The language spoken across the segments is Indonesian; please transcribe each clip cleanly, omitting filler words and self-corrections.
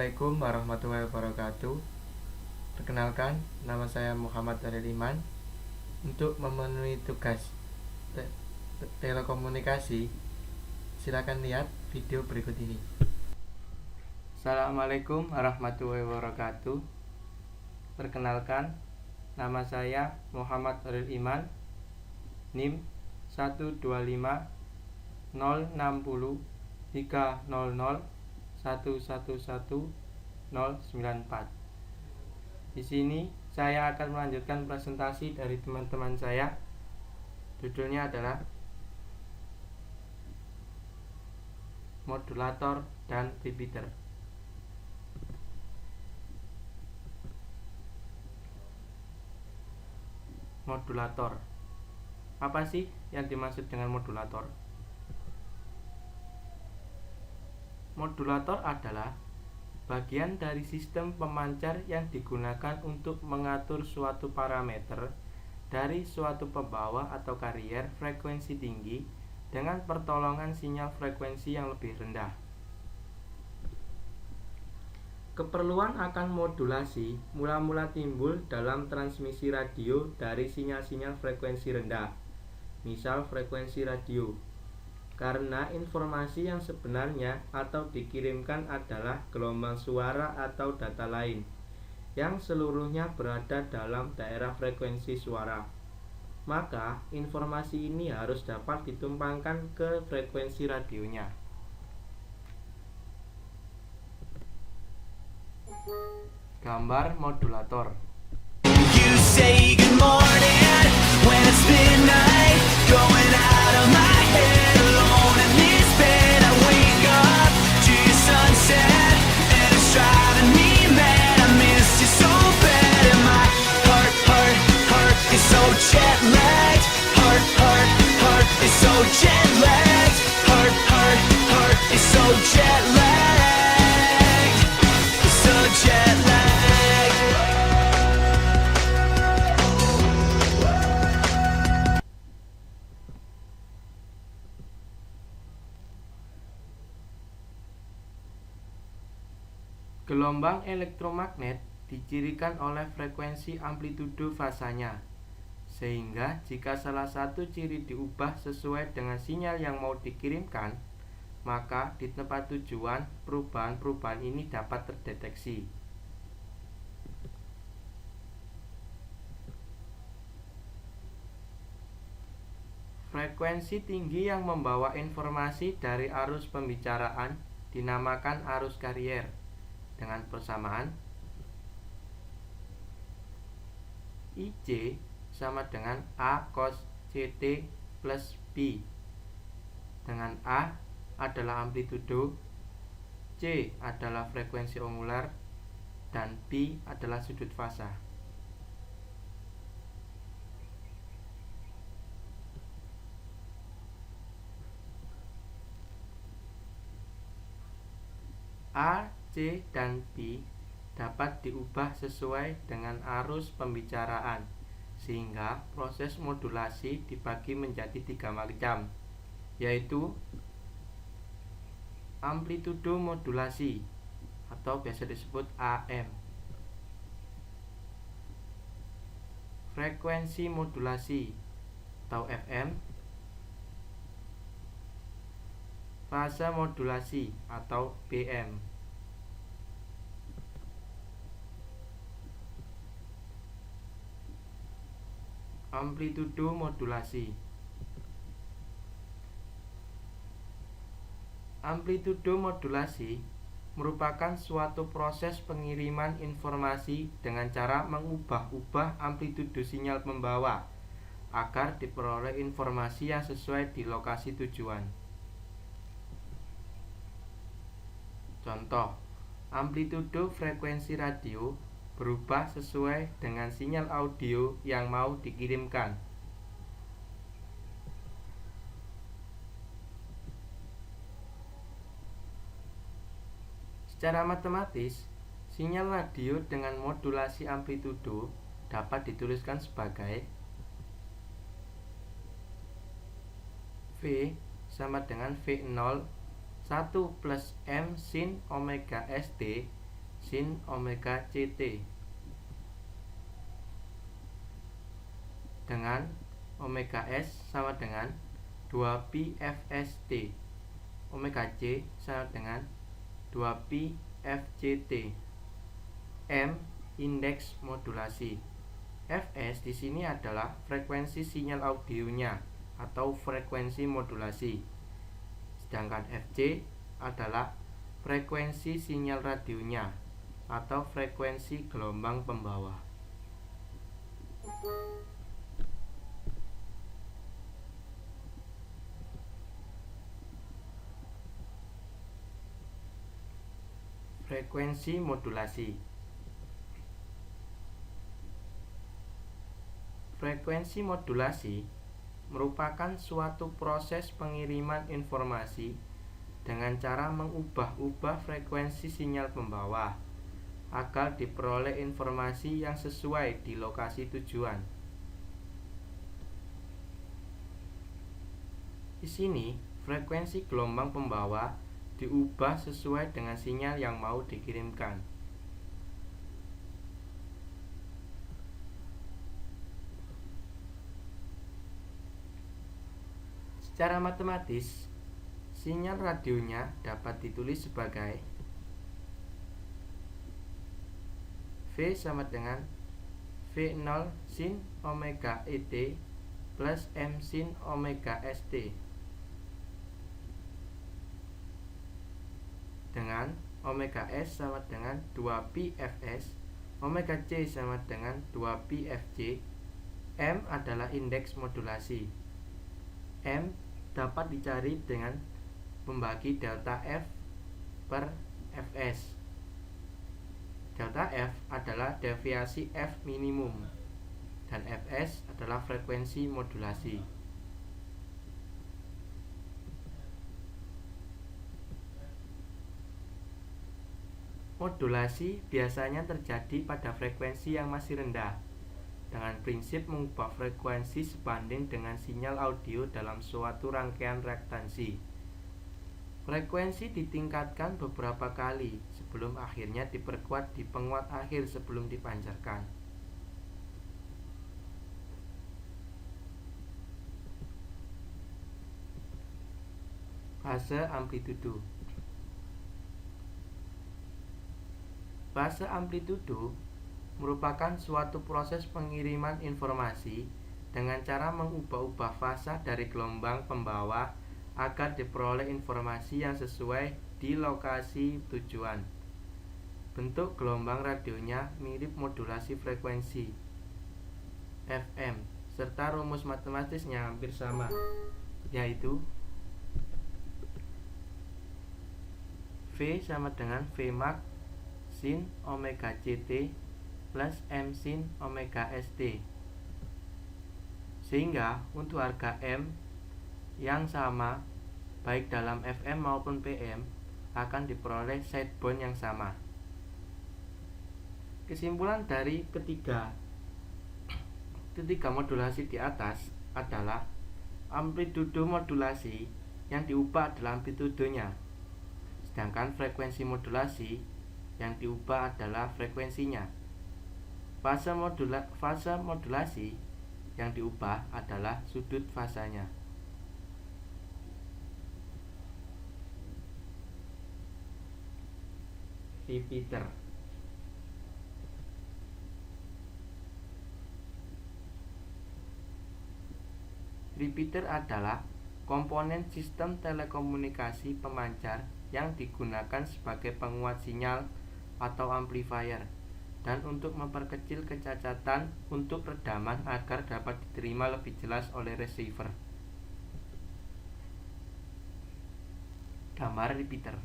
Assalamualaikum warahmatullahi wabarakatuh. Perkenalkan, nama saya Muhammad Aril Iman. Untuk memenuhi tugas telekomunikasi, silakan lihat video berikut ini. Assalamualaikum warahmatullahi wabarakatuh. Perkenalkan, nama saya Muhammad Aril Iman. NIM 125 060 300 111094. Di sini saya akan melanjutkan presentasi dari teman-teman saya. Judulnya adalah modulator dan repeater. Modulator. Apa sih yang dimaksud dengan modulator? Modulator adalah bagian dari sistem pemancar yang digunakan untuk mengatur suatu parameter dari suatu pembawa atau karier frekuensi tinggi dengan pertolongan sinyal frekuensi yang lebih rendah. Keperluan akan modulasi mula-mula timbul dalam transmisi radio dari sinyal-sinyal frekuensi rendah, misal frekuensi radio, karena informasi yang sebenarnya atau dikirimkan adalah gelombang suara atau data lain yang seluruhnya berada dalam daerah frekuensi suara. Maka informasi ini harus dapat ditumpangkan ke frekuensi radionya. Gambar modulator. You say good morning when it's midnight, going out of my head, alone in this bed. I wake up to your sunset, and it's driving me mad. I miss you so bad, and my heart is so jet lagged. Heart is so jet lagged. Heart is so jet lagged. So jet lagged. Gelombang elektromagnet dicirikan oleh frekuensi amplitudo fasanya, sehingga jika salah satu ciri diubah sesuai dengan sinyal yang mau dikirimkan, maka di tempat tujuan perubahan-perubahan ini dapat terdeteksi. Frekuensi tinggi yang membawa informasi dari arus pembicaraan dinamakan arus karier. Dengan persamaan IC sama dengan A cos CT plus B, dengan A adalah amplitudo, C adalah frekuensi angular, dan B adalah sudut fasa. A, C, dan B dapat diubah sesuai dengan arus pembicaraan, sehingga proses modulasi dibagi menjadi 3 macam, yaitu amplitudo modulasi atau biasa disebut AM, frekuensi modulasi atau FM, fase modulasi atau BM. Amplitudo modulasi. Amplitudo modulasi merupakan suatu proses pengiriman informasi dengan cara mengubah-ubah amplitudo sinyal pembawa agar diperoleh informasi yang sesuai di lokasi tujuan. Contoh, amplitudo frekuensi radio berubah sesuai dengan sinyal audio yang mau dikirimkan. Secara matematis, sinyal radio dengan modulasi amplitudo dapat dituliskan sebagai V sama dengan V0 1 plus M sin omega ST sin omega CT dengan omega S sama dengan 2pi FST. Omega C sama dengan 2pi FCT. M indeks modulasi. Fs di sini adalah frekuensi sinyal audionya atau frekuensi modulasi. Sedangkan Fc adalah frekuensi sinyal radionya atau frekuensi gelombang pembawa. Frekuensi modulasi. Frekuensi modulasi merupakan suatu proses pengiriman informasi dengan cara mengubah-ubah frekuensi sinyal pembawa agar diperoleh informasi yang sesuai di lokasi tujuan. Di sini, frekuensi gelombang pembawa diubah sesuai dengan sinyal yang mau dikirimkan. Secara matematis, sinyal radionya dapat ditulis sebagai V sama dengan V0 sin omega ET plus M sin omega ST dengan omega S sama dengan 2pi Fs, omega C sama dengan 2pi Fc. M adalah indeks modulasi. M dapat dicari dengan membagi delta F per Fs. Delta F adalah deviasi F minimum dan Fs adalah frekuensi modulasi. Modulasi biasanya terjadi pada frekuensi yang masih rendah, dengan prinsip mengubah frekuensi sebanding dengan sinyal audio dalam suatu rangkaian reaktansi. Frekuensi ditingkatkan beberapa kali sebelum akhirnya diperkuat di penguat akhir sebelum dipancarkan. Fase amplitudo. Fase amplitudo merupakan suatu proses pengiriman informasi dengan cara mengubah-ubah fasa dari gelombang pembawa agar diperoleh informasi yang sesuai di lokasi tujuan. Bentuk gelombang radionya mirip modulasi frekuensi FM, serta rumus matematisnya hampir sama, yaitu V sama dengan Vmax sin omega CT plus M sin omega ST. Sehingga untuk harga M yang sama baik dalam FM maupun PM akan diperoleh sideband yang sama. Kesimpulan dari ketiga modulasi di atas adalah amplitudo modulasi yang diubah adalah amplitudonya, sedangkan frekuensi modulasi yang diubah adalah frekuensinya. Fase modulasi yang diubah adalah sudut fasanya. Repeater. Repeater adalah komponen sistem telekomunikasi pemancar yang digunakan sebagai penguat sinyal atau amplifier dan untuk memperkecil kecacatan untuk redaman agar dapat diterima lebih jelas oleh receiver. Gambar repeater.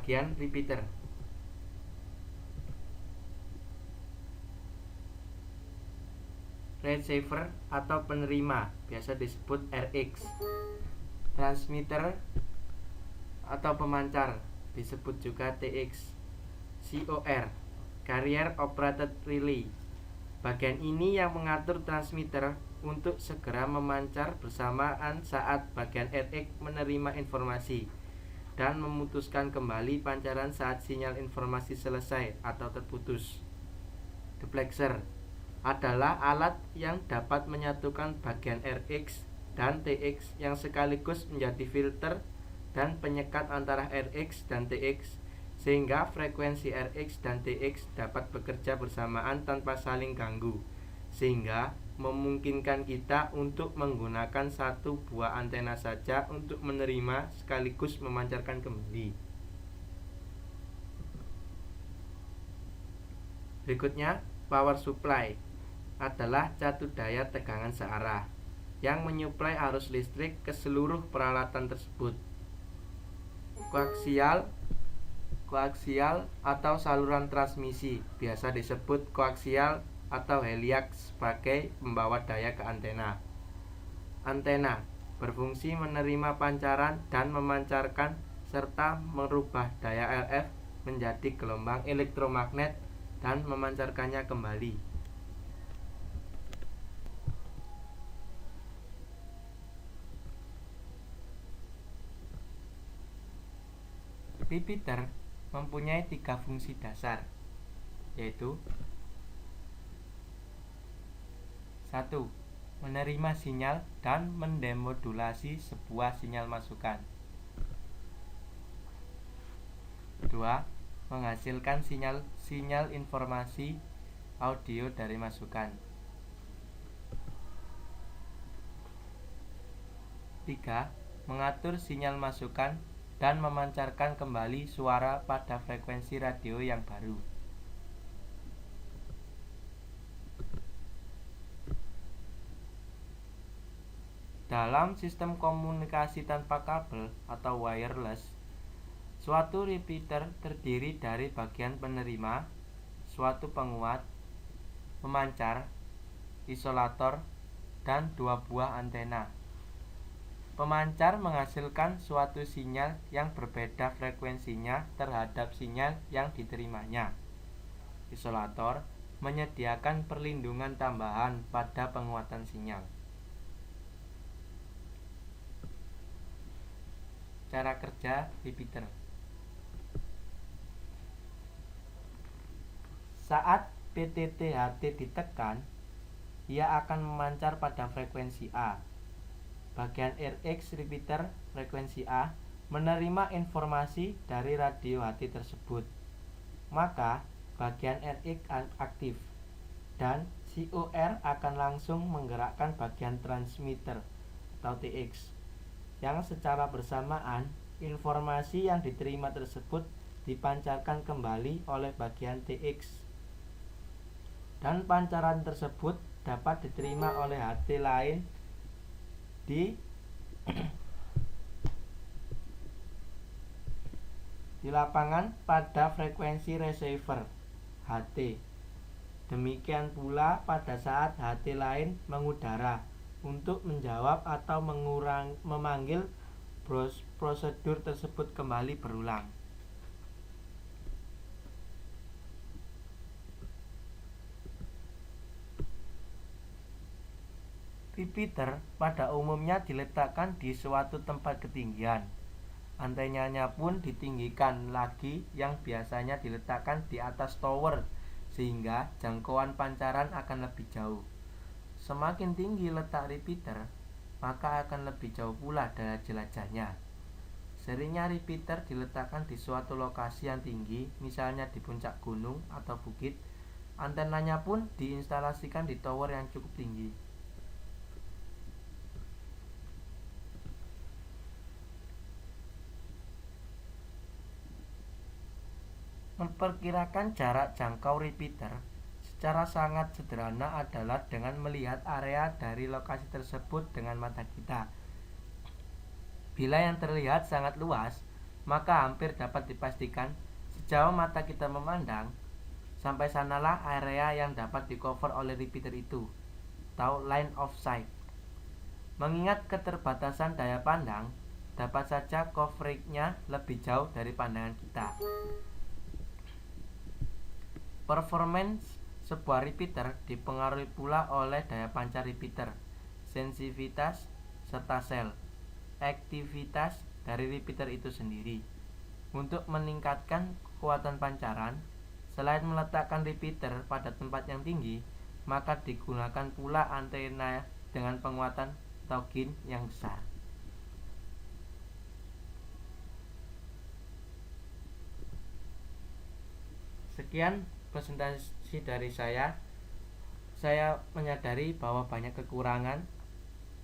bagian repeater. Receiver atau penerima biasa disebut RX. Transmitter atau pemancar disebut juga TX. COR, Carrier Operated Relay. Bagian ini yang mengatur transmitter untuk segera memancar bersamaan saat bagian RX menerima informasi dan memutuskan kembali pancaran saat sinyal informasi selesai atau terputus. Duplexer adalah alat yang dapat menyatukan bagian RX dan TX yang sekaligus menjadi filter dan penyekat antara RX dan TX, sehingga frekuensi RX dan TX dapat bekerja bersamaan tanpa saling ganggu, sehingga memungkinkan kita untuk menggunakan satu buah antena saja untuk menerima sekaligus memancarkan kembali. Berikutnya, power supply adalah catu daya tegangan searah yang menyuplai arus listrik ke seluruh peralatan tersebut. Koaksial atau saluran transmisi biasa disebut koaksial atau heliax sebagai pembawa daya ke antena. Antena berfungsi menerima pancaran dan memancarkan serta merubah daya RF menjadi gelombang elektromagnet dan memancarkannya kembali. Repeater mempunyai 3 fungsi dasar, yaitu 1. Menerima sinyal dan mendemodulasi sebuah sinyal masukan. 2. Menghasilkan sinyal informasi audio dari masukan. 3. Mengatur sinyal masukan dan memancarkan kembali suara pada frekuensi radio yang baru. Dalam sistem komunikasi tanpa kabel atau wireless, suatu repeater terdiri dari bagian penerima, suatu penguat, pemancar, isolator, dan 2 buah antena. Pemancar menghasilkan suatu sinyal yang berbeda frekuensinya terhadap sinyal yang diterimanya. Isolator menyediakan perlindungan tambahan pada penguatan sinyal. Cara kerja repeater. Saat PTT-HT ditekan, ia akan memancar pada frekuensi A. Bagian RX repeater frekuensi A menerima informasi dari radio HT tersebut, maka bagian RX aktif dan COR akan langsung menggerakkan bagian transmitter atau TX yang secara bersamaan informasi yang diterima tersebut dipancarkan kembali oleh bagian TX, dan pancaran tersebut dapat diterima oleh HT lain di lapangan pada frekuensi receiver HT. Demikian pula pada saat HT lain mengudara untuk menjawab atau memanggil prosedur tersebut kembali berulang. Repeater pada umumnya diletakkan di suatu tempat ketinggian. Antenanya pun ditinggikan lagi yang biasanya diletakkan di atas tower sehingga jangkauan pancaran akan lebih jauh. Semakin tinggi letak repeater, maka akan lebih jauh pula daya jelajahnya. Seringnya repeater diletakkan di suatu lokasi yang tinggi, misalnya di puncak gunung atau bukit. Antenanya pun diinstalasikan di tower yang cukup tinggi. Memperkirakan jarak jangkau repeater secara sangat sederhana adalah dengan melihat area dari lokasi tersebut dengan mata kita. Bila yang terlihat sangat luas, maka hampir dapat dipastikan sejauh mata kita memandang, sampai sanalah area yang dapat di-cover oleh repeater itu, atau line of sight. Mengingat keterbatasan daya pandang, dapat saja coveragenya lebih jauh dari pandangan kita. Performance sebuah repeater dipengaruhi pula oleh daya pancar repeater, sensitivitas, serta sel aktivitas dari repeater itu sendiri. Untuk meningkatkan kekuatan pancaran, selain meletakkan repeater pada tempat yang tinggi, maka digunakan pula antena dengan penguatan atau gain yang besar. Sekian presentasi dari saya. Saya menyadari bahwa banyak kekurangan.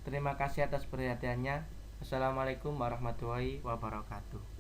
Terima kasih atas perhatiannya. Assalamualaikum warahmatullahi wabarakatuh.